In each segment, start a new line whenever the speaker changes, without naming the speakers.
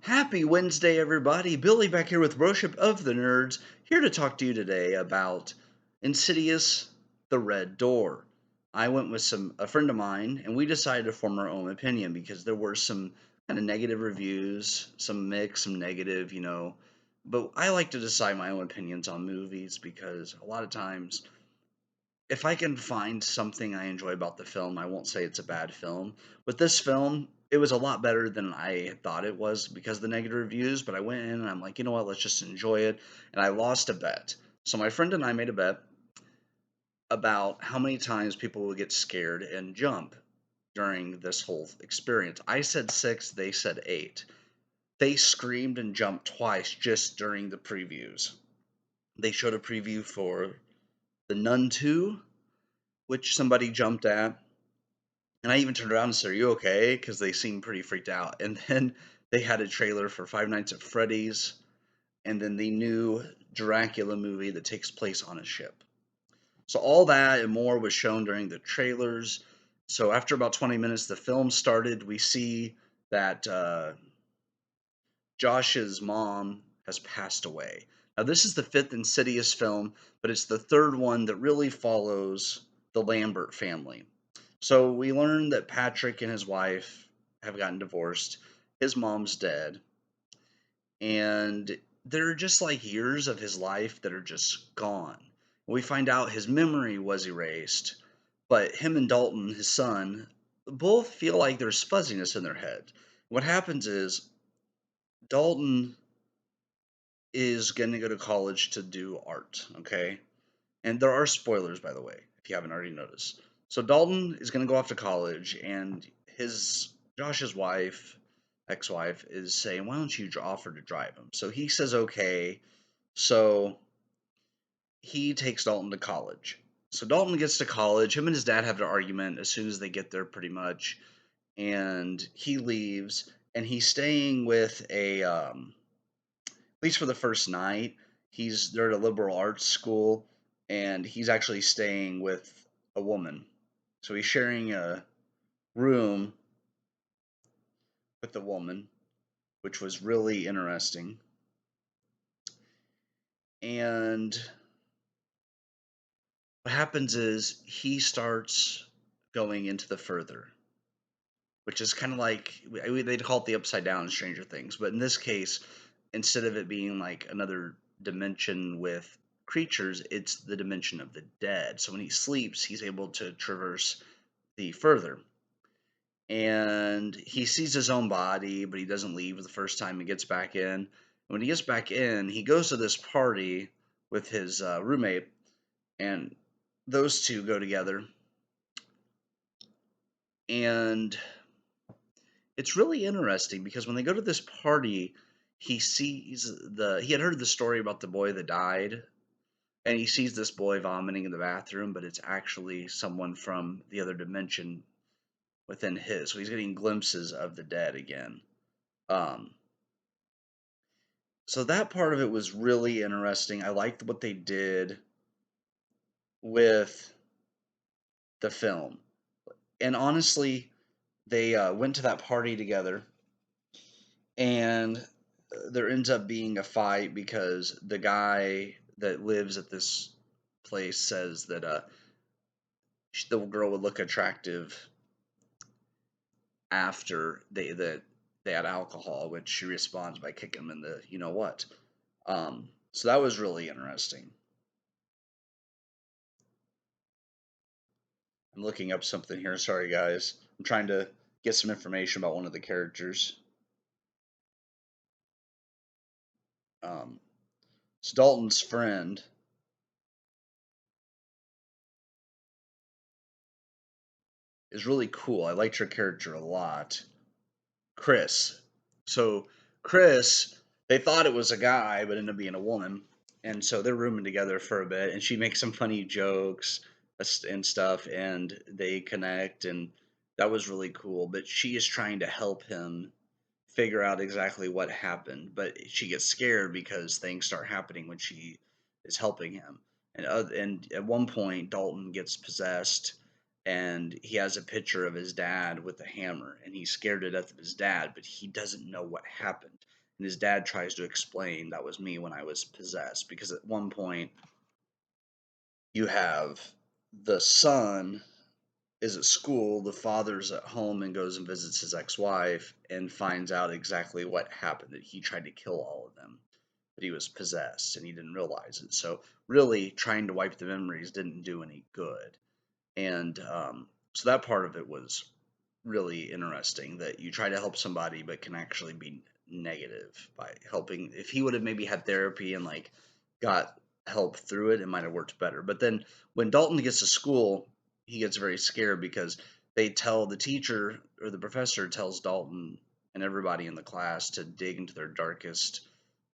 Happy Wednesday, everybody. Billy back here with Worship of the Nerds, here to talk to you today about Insidious The Red Door. I went with a friend of mine, and we decided to form our own opinion because there were some kind of negative reviews, some mixed, some negative, But I like to decide my own opinions on movies because a lot of times if I can find something I enjoy about the film, I won't say it's a bad film. With this film, it was a lot better than I had thought it was because of the negative reviews, but I went in and I'm like, you know what, let's just enjoy it. And I lost a bet. So my friend and I made a bet about how many times people would get scared and jump during this whole experience. I said six, they said eight. They screamed and jumped twice just during the previews. They showed a preview for The Nun 2, which somebody jumped at. And I even turned around and said, "Are you okay?" Because they seemed pretty freaked out. And then they had a trailer for Five Nights at Freddy's, and then the new Dracula movie that takes place on a ship. So all that and more was shown during the trailers. So after about 20 minutes, the film started. We see that Josh's mom has passed away. Now, this is the fifth Insidious film, but it's the third one that really follows the Lambert family. So we learn that Patrick and his wife have gotten divorced. His mom's dead. And there are just like years of his life that are just gone. We find out his memory was erased, but him and Dalton, his son, both feel like there's fuzziness in their head. What happens is Dalton is going to go to college to do art, okay? And there are spoilers, by the way, if you haven't already noticed. So Dalton is going to go off to college, and his Josh's wife, ex-wife, is saying, "Why don't you offer to drive him?" So he says, "Okay." So he takes Dalton to college. So Dalton gets to college. Him and his dad have an argument as soon as they get there, pretty much, and he leaves. And he's staying with at least for the first night, they're at a liberal arts school, and he's actually staying with a woman. So he's sharing a room with the woman, which was really interesting. And what happens is he starts going into the further, which is kind of like they'd call it the upside down in Stranger Things, but in this case, instead of it being like another dimension with creatures, it's the dimension of the dead. So when he sleeps, he's able to traverse the further. And he sees his own body, but he doesn't leave the first time he gets back in. And when he gets back in, he goes to this party with his roommate, and those two go together. And it's really interesting because when they go to this party, he had heard the story about the boy that died, and he sees this boy vomiting in the bathroom, but it's actually someone from the other dimension within his. So he's getting glimpses of the dead again. Um, so that part of it was really interesting. I liked what they did with the film, and honestly, they went to that party together, and there ends up being a fight because the guy that lives at this place says that the girl would look attractive after they had alcohol, which she responds by kicking him in the you know what. So that was really interesting. I'm looking up something here. Sorry, guys. I'm trying to get some information about one of the characters. Um, it's Dalton's friend is really cool. I liked her character a lot. Chris. So Chris, they thought it was a guy, but ended up being a woman, and so they're rooming together for a bit, and she makes some funny jokes and stuff, and they connect, and that was really cool. But she is trying to help him figure out exactly what happened, but she gets scared because things start happening when she is helping him. And at one point, Dalton gets possessed, and he has a picture of his dad with a hammer, and he's scared to death of his dad, but he doesn't know what happened. And his dad tries to explain, that was me when I was possessed, because at one point you have the son is at school, the father's at home and goes and visits his ex-wife and finds out exactly what happened, that he tried to kill all of them, that he was possessed and he didn't realize it. So really trying to wipe the memories didn't do any good. And so that part of it was really interesting, that you try to help somebody but can actually be negative by helping. If he would have maybe had therapy and like got help through it, it might have worked better. But then when Dalton gets to school, he gets very scared because they tell the teacher, or the professor tells Dalton and everybody in the class to dig into their darkest,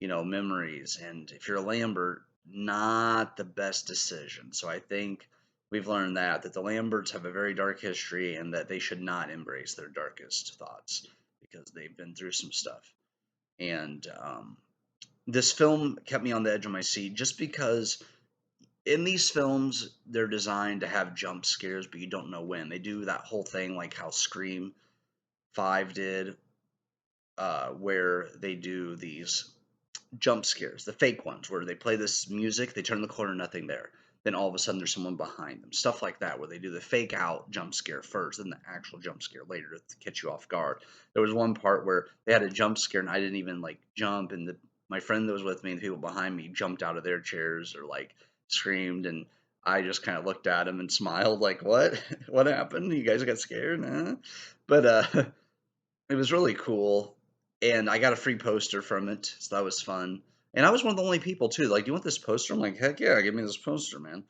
memories. And if you're a Lambert, not the best decision. So I think we've learned that the Lamberts have a very dark history and that they should not embrace their darkest thoughts because they've been through some stuff. And this film kept me on the edge of my seat just because in these films they're designed to have jump scares, but you don't know when. They do that whole thing like how Scream 5 did, where they do these jump scares, the fake ones, where they play this music, they turn the corner, nothing there. Then all of a sudden there's someone behind them. Stuff like that, where they do the fake out jump scare first, then the actual jump scare later to catch you off guard. There was one part where they had a jump scare and I didn't even like jump, and my friend that was with me and the people behind me jumped out of their chairs or like screamed, and I just kind of looked at them and smiled like, what? What happened? You guys got scared? Huh? But it was really cool, and I got a free poster from it, so that was fun. And I was one of the only people too. Like, do you want this poster? I'm like, heck yeah, give me this poster, man.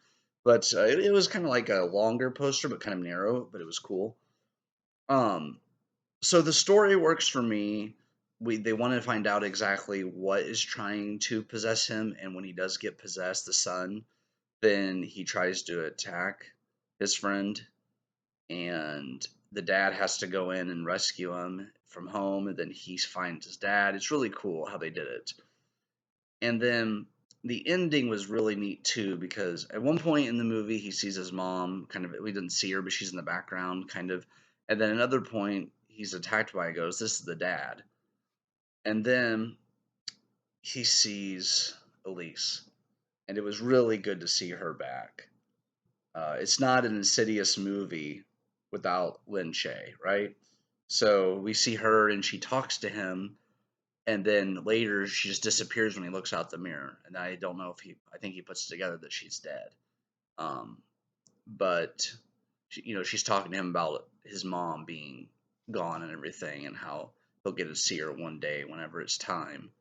But it was kind of like a longer poster, but kind of narrow. But it was cool. Um, so the story works for me. They want to find out exactly what is trying to possess him, and when he does get possessed, the son, then he tries to attack his friend, and the dad has to go in and rescue him from home, and then he finds his dad. It's really cool how they did it. And then the ending was really neat too, because at one point in the movie he sees his mom, kind of, we didn't see her but she's in the background kind of, and then another point he's attacked by, goes, this is the dad, and then he sees Elise, and it was really good to see her back. It's not an Insidious movie without Lin Shaye, right? So we see her and she talks to him, and then later she just disappears when he looks out the mirror. And I don't know if I think he puts together that she's dead. Um, but she's talking to him about his mom being gone and everything, and how he'll get to see her one day whenever it's time.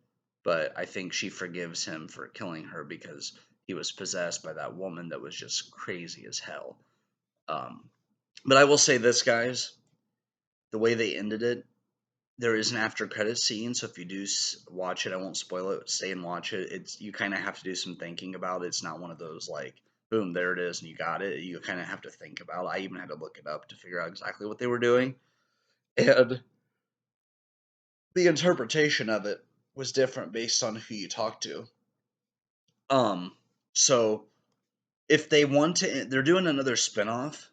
But I think she forgives him for killing her because he was possessed by that woman that was just crazy as hell. Um, but I will say this, guys, the way they ended it, there is an after credit scene, so if you do watch it, I won't spoil it. Stay and watch it. It's, you kind of have to do some thinking about it. It's not one of those like, boom, there it is, and you got it. You kind of have to think about it. I even had to look it up to figure out exactly what they were doing, and the interpretation of it was different based on who you talk to. So if they want to, they're doing another spinoff.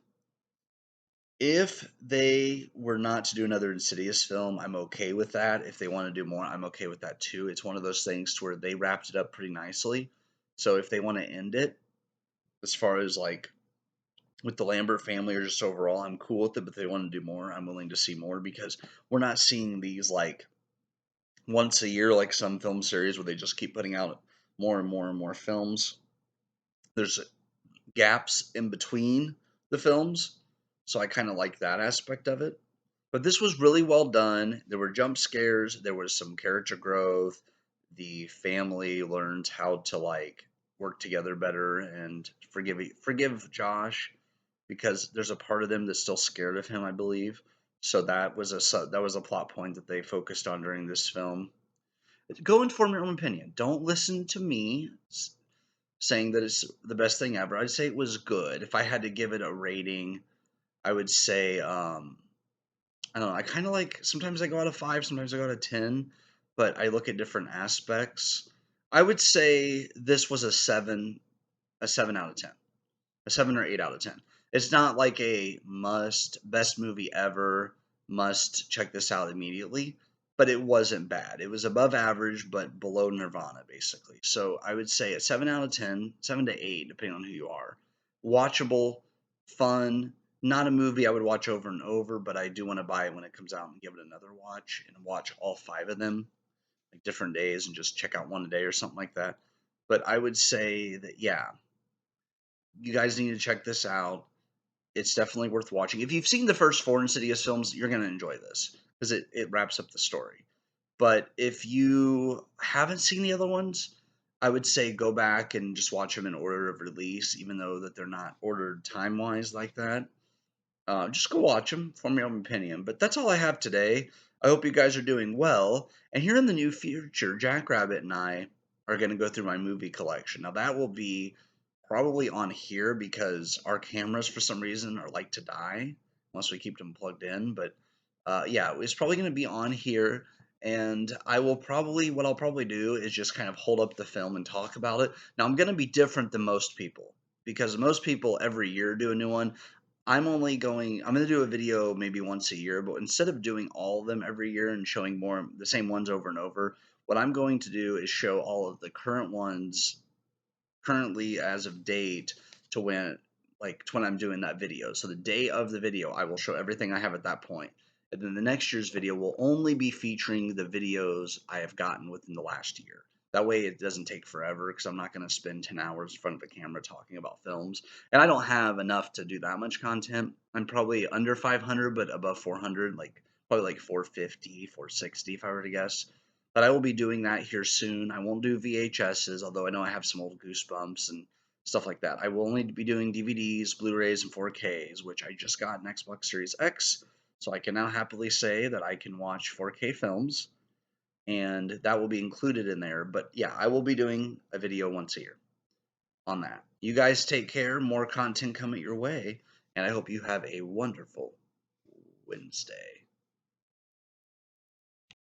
If they were not to do another Insidious film, I'm okay with that. If they want to do more, I'm okay with that too. It's one of those things to where they wrapped it up pretty nicely. So if they want to end it, as far as like with the Lambert family or just overall, I'm cool with it. But if they want to do more, I'm willing to see more, because we're not seeing these like once a year like some film series where they just keep putting out more and more and more films. There's gaps in between the films, so I kind of like that aspect of it. But this was really well done. There were jump scares, there was some character growth. The family learned how to like work together better and forgive Josh, because there's a part of them that's still scared of him, I believe. So that was a plot point that they focused on during this film. Go and form your own opinion. Don't listen to me saying that it's the best thing ever. I'd say it was good. If I had to give it a rating, I would say I don't know. I kind of like, sometimes I go out of 5, sometimes I go out of 10, but I look at different aspects. I would say this was a 7 out of 10, a 7 or 8 out of 10. It's not like a best movie ever, must check this out immediately, but it wasn't bad. It was above average, but below Nirvana, basically. So I would say a 7 out of 10, 7 to 8, depending on who you are. Watchable, fun, not a movie I would watch over and over, but I do want to buy it when it comes out and give it another watch and watch all 5 of them, like different days, and just check out one a day or something like that. But I would say that, yeah, you guys need to check this out. It's definitely worth watching. If you've seen the first 4 Insidious films, you're going to enjoy this because it wraps up the story. But if you haven't seen the other ones, I would say go back and just watch them in order of release, even though that they're not ordered time wise like that. Just go watch them, form your own opinion. But that's all I have today. I hope you guys are doing well. And here in the new future, Jackrabbit and I are going to go through my movie collection. Now, that will be probably on here because our cameras, for some reason, are like to die unless we keep them plugged in. But yeah, it's probably going to be on here. And what I'll probably do is just kind of hold up the film and talk about it. Now, I'm going to be different than most people because most people every year do a new one. I'm going to do a video maybe once a year, but instead of doing all of them every year and showing more the same ones over and over, what I'm going to do is show all of the current ones currently as of date to when I'm doing that video. So the day of the video, I will show everything I have at that point. And then the next year's video will only be featuring the videos I have gotten within the last year. That way it doesn't take forever because I'm not going to spend 10 hours in front of a camera talking about films. And I don't have enough to do that much content. I'm probably under 500, but above 400, like probably like 450, 460 if I were to guess. But I will be doing that here soon. I won't do VHSs, although I know I have some old Goosebumps and stuff like that. I will only be doing DVDs, Blu-rays, and 4Ks, which I just got an Xbox Series X, so I can now happily say that I can watch 4K films, and that will be included in there. But yeah, I will be doing a video once a year on that. You guys take care. More content coming your way, and I hope you have a wonderful Wednesday.